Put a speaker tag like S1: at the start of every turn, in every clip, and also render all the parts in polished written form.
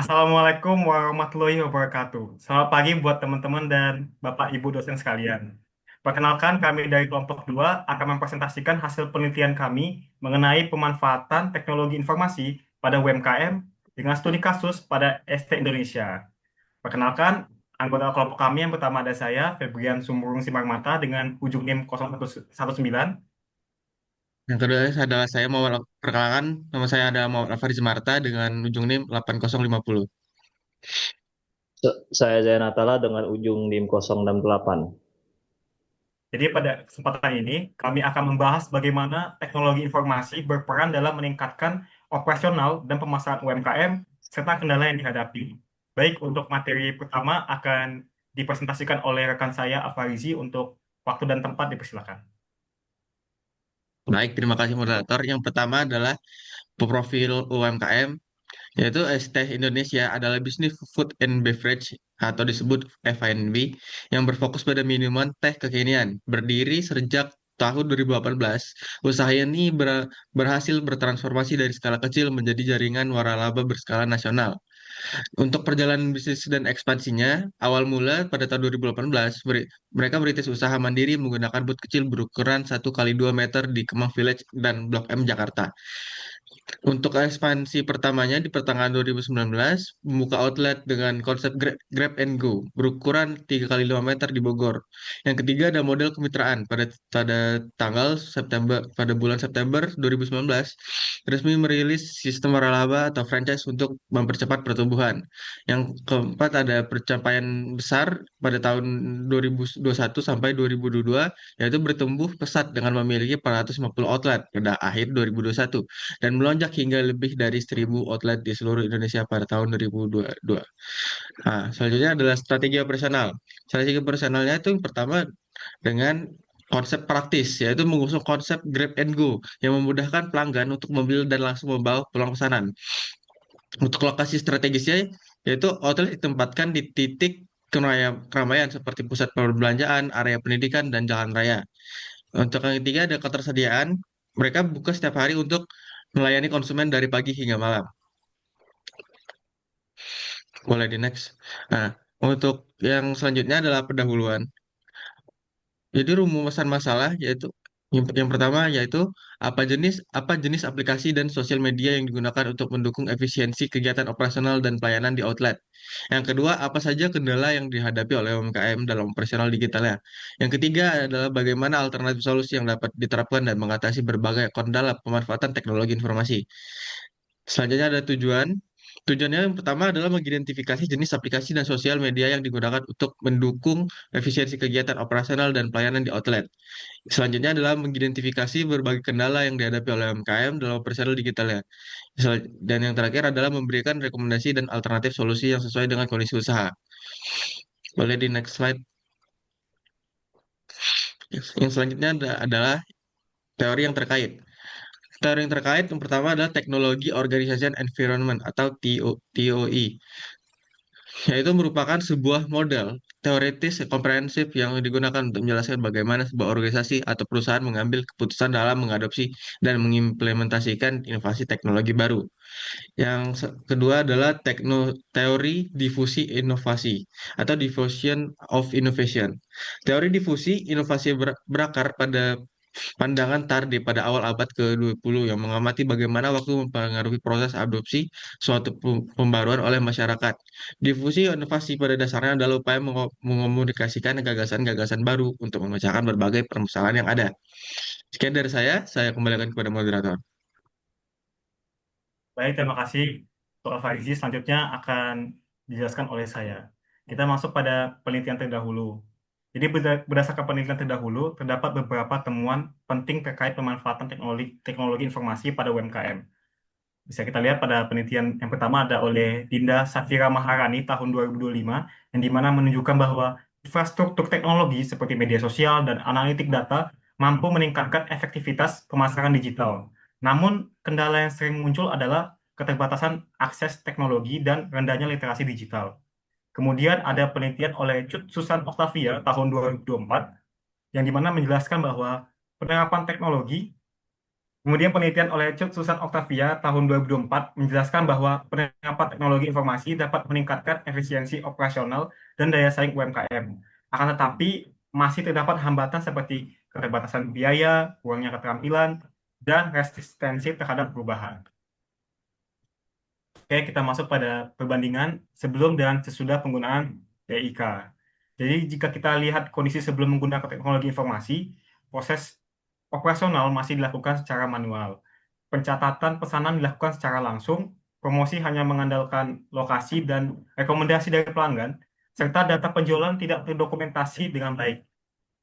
S1: Assalamualaikum warahmatullahi wabarakatuh. Selamat pagi buat teman-teman dan Bapak Ibu dosen sekalian. Perkenalkan, kami dari kelompok 2 akan mempresentasikan hasil penelitian kami mengenai pemanfaatan teknologi informasi pada UMKM dengan studi kasus pada ST Indonesia. Perkenalkan, anggota kelompok kami yang pertama ada saya, Febrian Sumburung Simarmata dengan ujung NIM 0119.
S2: Yang kedua adalah saya mau perkenalkan, nama saya adalah Muhammad Alfaris Marta dengan ujung NIM 8050.
S3: Saya Zaya Natala dengan ujung NIM 068.
S1: Jadi pada kesempatan ini, kami akan membahas bagaimana teknologi informasi berperan dalam meningkatkan operasional dan pemasaran UMKM, serta kendala yang dihadapi. Baik, untuk materi pertama akan dipresentasikan oleh rekan saya, Afarizi, untuk waktu dan tempat dipersilakan.
S2: Baik, terima kasih moderator. Yang pertama adalah profil UMKM, yaitu ST Indonesia adalah bisnis food and beverage atau disebut F&B yang berfokus pada minuman teh kekinian. Berdiri sejak tahun 2018, usaha ini berhasil bertransformasi dari skala kecil menjadi jaringan waralaba berskala nasional. Untuk perjalanan bisnis dan ekspansinya, awal mula pada tahun 2018, mereka merintis usaha mandiri menggunakan booth kecil berukuran 1 kali 2 meter di Kemang Village dan Blok M, Jakarta. Untuk ekspansi pertamanya di pertengahan 2019, membuka outlet dengan konsep Grab and Go berukuran 3 kali 5 meter di Bogor. Yang ketiga ada model kemitraan pada bulan September 2019 resmi merilis sistem waralaba atau franchise untuk mempercepat pertumbuhan. Yang keempat ada pencapaian besar pada tahun 2021 sampai 2022 yaitu bertumbuh pesat dengan memiliki 450 outlet pada akhir 2021 dan melonjak hingga lebih dari 1.000 outlet di seluruh Indonesia pada tahun 2022. Nah, selanjutnya adalah strategi operasional. Strategi operasionalnya itu yang pertama dengan konsep praktis, yaitu mengusung konsep Grab and Go yang memudahkan pelanggan untuk membeli dan langsung membawa pulang pesanan. Untuk lokasi strategisnya, yaitu outlet ditempatkan di titik keramaian seperti pusat perbelanjaan, area pendidikan, dan jalan raya. Untuk yang ketiga ada ketersediaan. Mereka buka setiap hari untuk melayani konsumen dari pagi hingga malam. Boleh di next. Nah, untuk yang selanjutnya adalah pendahuluan. Jadi rumusan masalah yaitu yang pertama yaitu apa jenis aplikasi dan sosial media yang digunakan untuk mendukung efisiensi kegiatan operasional dan pelayanan di outlet. Yang kedua, apa saja kendala yang dihadapi oleh UMKM dalam operasional digitalnya. Yang ketiga adalah bagaimana alternatif solusi yang dapat diterapkan dan mengatasi berbagai kendala pemanfaatan teknologi informasi. Selanjutnya ada tujuan. Tujuannya yang pertama adalah mengidentifikasi jenis aplikasi dan sosial media yang digunakan untuk mendukung efisiensi kegiatan operasional dan pelayanan di outlet. Selanjutnya adalah mengidentifikasi berbagai kendala yang dihadapi oleh UMKM dalam operasional digitalnya. Dan yang terakhir adalah memberikan rekomendasi dan alternatif solusi yang sesuai dengan kondisi usaha. Boleh di next slide. Yang selanjutnya adalah teori yang terkait. Teori yang terkait yang pertama adalah teknologi organization environment atau TOE, yaitu merupakan sebuah model teoritis komprehensif yang digunakan untuk menjelaskan bagaimana sebuah organisasi atau perusahaan mengambil keputusan dalam mengadopsi dan mengimplementasikan inovasi teknologi baru. Yang kedua adalah teori difusi inovasi atau diffusion of innovation. Teori difusi inovasi berakar pada pandangan Tardi pada awal abad ke-20 yang mengamati bagaimana waktu mempengaruhi proses adopsi suatu pembaruan oleh masyarakat. Difusi inovasi pada dasarnya adalah upaya mengomunikasikan gagasan-gagasan baru untuk memecahkan berbagai permasalahan yang ada. Sekian dari saya kembalikan kepada moderator.
S1: Baik, terima kasih Dr. Farizi. Selanjutnya akan dijelaskan oleh saya. Kita masuk pada penelitian terdahulu. Jadi berdasarkan penelitian terdahulu, terdapat beberapa temuan penting terkait pemanfaatan teknologi informasi pada UMKM. Bisa kita lihat pada penelitian yang pertama ada oleh Dinda Safira Maharani tahun 2025, yang dimana menunjukkan bahwa infrastruktur teknologi seperti media sosial dan analitik data mampu meningkatkan efektivitas pemasaran digital. Namun, kendala yang sering muncul adalah keterbatasan akses teknologi dan rendahnya literasi digital. Kemudian ada penelitian oleh Cut Susan Octavia tahun 2024, yang dimana menjelaskan bahwa penerapan teknologi Kemudian penelitian oleh Susan Octavia tahun 2024 menjelaskan bahwa penerapan teknologi informasi dapat meningkatkan efisiensi operasional dan daya saing UMKM. Akan tetapi masih terdapat hambatan seperti keterbatasan biaya, kurangnya keterampilan, dan resistensi terhadap perubahan. Oke, kita masuk pada perbandingan sebelum dan sesudah penggunaan TIK. Jadi jika kita lihat kondisi sebelum menggunakan teknologi informasi, proses operasional masih dilakukan secara manual. Pencatatan pesanan dilakukan secara langsung, promosi hanya mengandalkan lokasi dan rekomendasi dari pelanggan, serta data penjualan tidak terdokumentasi dengan baik.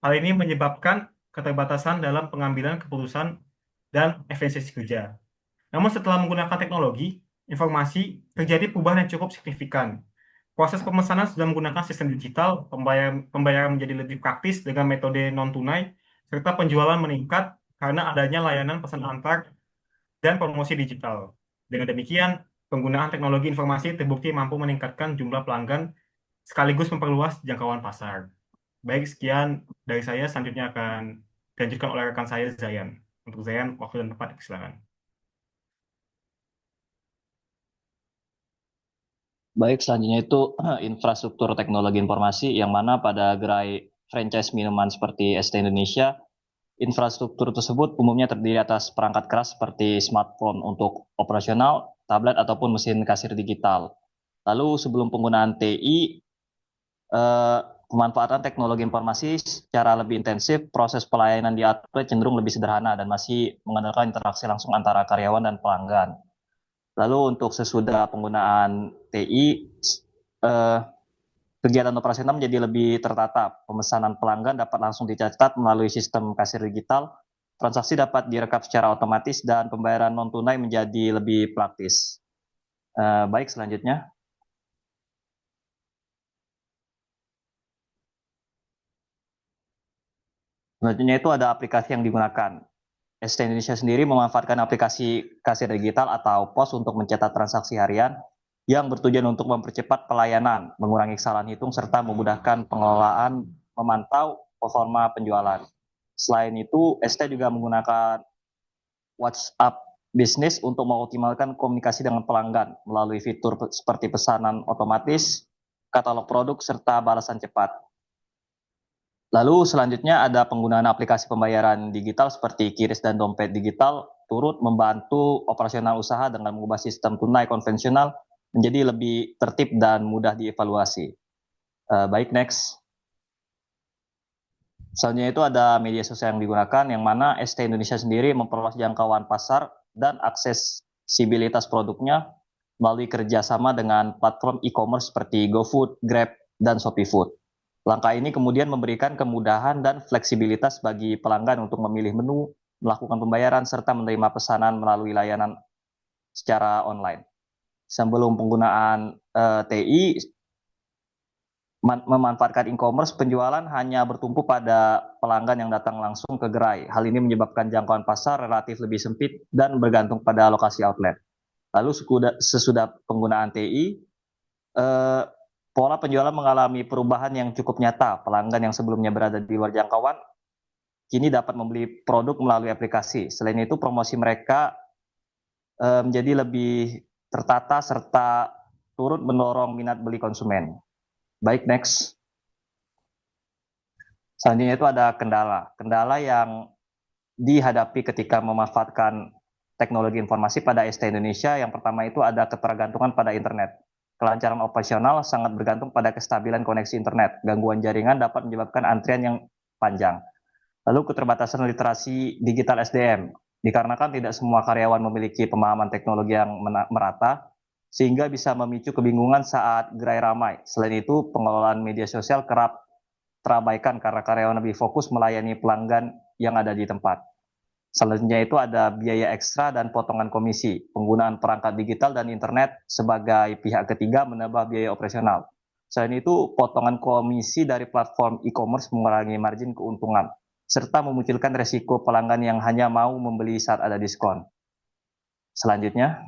S1: Hal ini menyebabkan keterbatasan dalam pengambilan keputusan dan efisiensi kerja. Namun setelah menggunakan teknologi, informasi terjadi perubahan yang cukup signifikan. Proses pemesanan sudah menggunakan sistem digital, pembayaran menjadi lebih praktis dengan metode non-tunai, serta penjualan meningkat karena adanya layanan pesan antar dan promosi digital. Dengan demikian, penggunaan teknologi informasi terbukti mampu meningkatkan jumlah pelanggan sekaligus memperluas jangkauan pasar. Baik, sekian dari saya. Selanjutnya akan dilanjutkan oleh rekan saya, Zayan. Untuk Zayan, waktu dan tempat, silakan.
S3: Baik, selanjutnya itu infrastruktur teknologi informasi yang mana pada gerai franchise minuman seperti ST Indonesia, infrastruktur tersebut umumnya terdiri atas perangkat keras seperti smartphone untuk operasional, tablet ataupun mesin kasir digital. Lalu sebelum penggunaan TI, pemanfaatan teknologi informasi secara lebih intensif, proses pelayanan di outlet cenderung lebih sederhana dan masih mengandalkan interaksi langsung antara karyawan dan pelanggan. Lalu untuk sesudah penggunaan TI, kegiatan operasional menjadi lebih tertata. Pemesanan pelanggan dapat langsung dicatat melalui sistem kasir digital, transaksi dapat direkap secara otomatis, dan pembayaran non-tunai menjadi lebih praktis. Baik, selanjutnya. Selanjutnya itu ada aplikasi yang digunakan. ST Indonesia sendiri memanfaatkan aplikasi kasir digital atau POS untuk mencatat transaksi harian yang bertujuan untuk mempercepat pelayanan, mengurangi kesalahan hitung, serta memudahkan pengelolaan, memantau performa penjualan. Selain itu, ST juga menggunakan WhatsApp Business untuk mengoptimalkan komunikasi dengan pelanggan melalui fitur seperti pesanan otomatis, katalog produk, serta balasan cepat. Lalu selanjutnya ada penggunaan aplikasi pembayaran digital seperti QRIS dan dompet digital turut membantu operasional usaha dengan mengubah sistem tunai konvensional menjadi lebih tertib dan mudah dievaluasi. Baik, next. Selanjutnya itu ada media sosial yang digunakan, yang mana ST Indonesia sendiri memperluas jangkauan pasar dan aksesibilitas produknya melalui kerjasama dengan platform e-commerce seperti GoFood, Grab, dan ShopeeFood. Langkah ini kemudian memberikan kemudahan dan fleksibilitas bagi pelanggan untuk memilih menu, melakukan pembayaran, serta menerima pesanan melalui layanan secara online. Sebelum penggunaan TI, memanfaatkan e-commerce, penjualan hanya bertumpu pada pelanggan yang datang langsung ke gerai. Hal ini menyebabkan jangkauan pasar relatif lebih sempit dan bergantung pada lokasi outlet. Lalu sesudah penggunaan TI, pola penjualan mengalami perubahan yang cukup nyata. Pelanggan yang sebelumnya berada di luar jangkauan kini dapat membeli produk melalui aplikasi. Selain itu, promosi mereka menjadi lebih tertata serta turut mendorong minat beli konsumen. Baik, next. Selanjutnya itu ada kendala. Kendala yang dihadapi ketika memanfaatkan teknologi informasi pada ST Indonesia, yang pertama itu ada ketergantungan pada internet. Kelancaran operasional sangat bergantung pada kestabilan koneksi internet. Gangguan jaringan dapat menyebabkan antrian yang panjang. Lalu keterbatasan literasi digital SDM. Dikarenakan tidak semua karyawan memiliki pemahaman teknologi yang merata, sehingga bisa memicu kebingungan saat gerai ramai. Selain itu, pengelolaan media sosial kerap terabaikan karena karyawan lebih fokus melayani pelanggan yang ada di tempat. Selanjutnya itu ada biaya ekstra dan potongan komisi. Penggunaan perangkat digital dan internet sebagai pihak ketiga menambah biaya operasional. Selain itu, potongan komisi dari platform e-commerce mengurangi margin keuntungan, serta memunculkan resiko pelanggan yang hanya mau membeli saat ada diskon. Selanjutnya,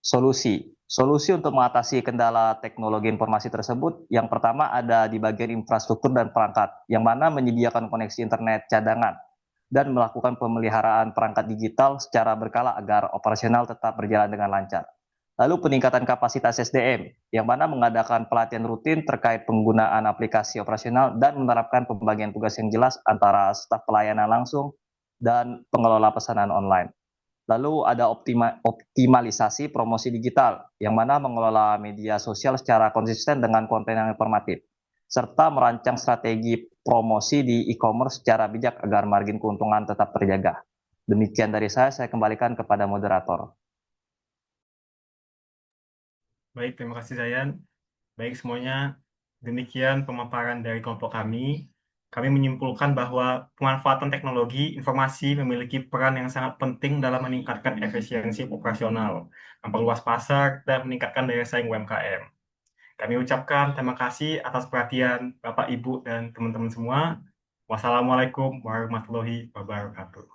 S3: Solusi untuk mengatasi kendala teknologi informasi tersebut, yang pertama ada di bagian infrastruktur dan perangkat, yang mana menyediakan koneksi internet cadangan dan melakukan pemeliharaan perangkat digital secara berkala agar operasional tetap berjalan dengan lancar. Lalu peningkatan kapasitas SDM, yang mana mengadakan pelatihan rutin terkait penggunaan aplikasi operasional dan menerapkan pembagian tugas yang jelas antara staf pelayanan langsung dan pengelola pesanan online. Lalu ada optimalisasi promosi digital, yang mana mengelola media sosial secara konsisten dengan konten yang informatif, serta merancang strategi promosi di e-commerce secara bijak agar margin keuntungan tetap terjaga. Demikian dari saya kembalikan kepada moderator.
S1: Baik, terima kasih Zayan. Baik semuanya, demikian pemaparan dari kelompok kami. Kami menyimpulkan bahwa pemanfaatan teknologi informasi memiliki peran yang sangat penting dalam meningkatkan efisiensi operasional, memperluas pasar, dan meningkatkan daya saing UMKM. Kami ucapkan terima kasih atas perhatian Bapak, Ibu, dan teman-teman semua. Wassalamualaikum warahmatullahi wabarakatuh.